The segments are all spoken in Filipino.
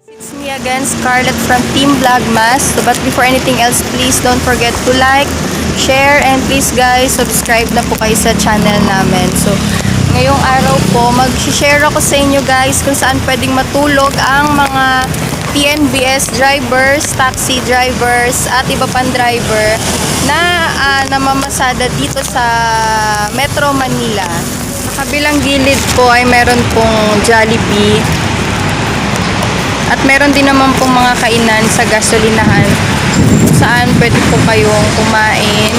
It's me again, Scarlett from Team Vlogmas. So, but before anything else, please don't forget to like, share, and please guys, subscribe na po kayo sa channel namin. So, ngayong araw po, mag-share ako sa inyo guys kung saan pwedeng matulog ang mga TNVS drivers, taxi drivers, at iba pang driver na namamasada dito sa Metro Manila. Sa kabilang gilid po ay meron pong Jollibee. At meron din naman pong mga kainan sa gasolinahan saan pwede po kayong kumain.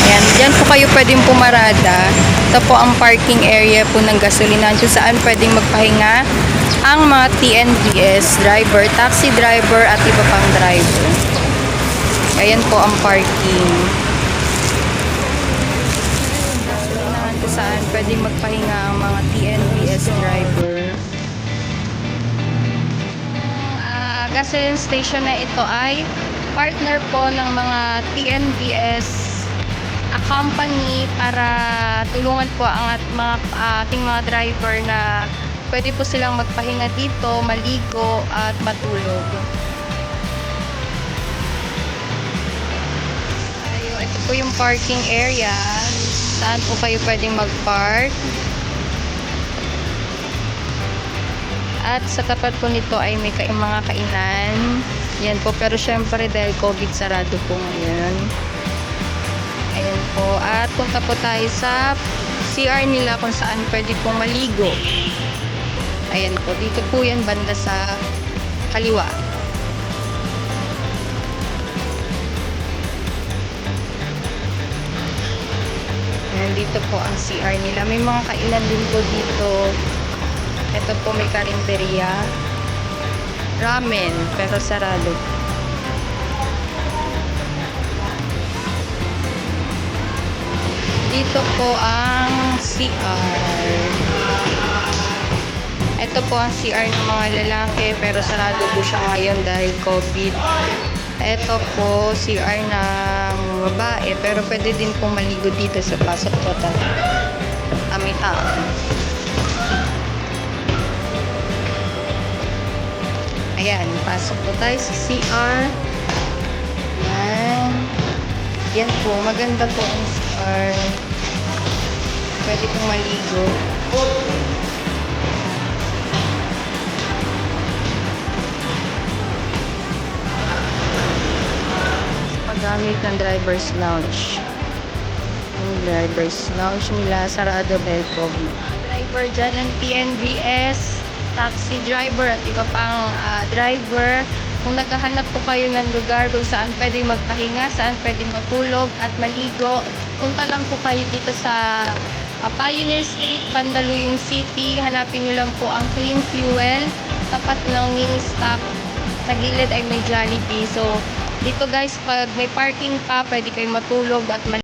Ayan, dyan po kayo pwedeng pumarada. Ito po ang parking area po ng gasolinahan kung saan pwedeng magpahinga ang mga TNVS driver, taxi driver at iba pang driver. Ayan po ang parking. Gasolinahan kung saan pwedeng magpahinga ang mga TNVS driver. Gasoline station na ito ay partner po ng mga TNVS company para tulungan po ang ating mga driver na pwede po silang magpahinga dito, maligo at matulog. Ito po yung parking area saan po kayo pwedeng mag-park. At sa tapat po nito ay may mga kainan. Yan po. Pero syempre dahil COVID sarado po ngayon. Ayan po. At punta po tayo sa CR nila kung saan pwede pong maligo. Ayan po. Dito po yan banda sa kaliwa. Ayan, dito po ang CR nila. May mga kainan din po dito. Ito po may karinderya. Ramen, pero sarado. Dito po ang CR. Ito po ang CR ng mga lalaki, pero sarado po siya ngayon dahil COVID. Ito po CR ng babae, pero pwede din po maligo dito sa pasok po tayo. Ayan, pasok po tayo sa CR. Ayan. Yan po, maganda po ang CR. Pwede pong maligo. Paggamit ng driver's lounge. Yung driver's lounge nila, sarado dahil COVID. Driver dyan ng TNVS. Taxi driver at iba pang driver. Kung naghahanap po kayo ng lugar kung saan pwede magpahinga, saan pwede matulog at maligo, punta lang po kayo dito sa Pioneer Street, Mandaluyong City. Hanapin nyo lang po ang Clean Fuel, tapat ng mini stop. Sa gilid ay may Jollibee. So, dito guys, pag may parking pa, pwede kayo matulog at maligo.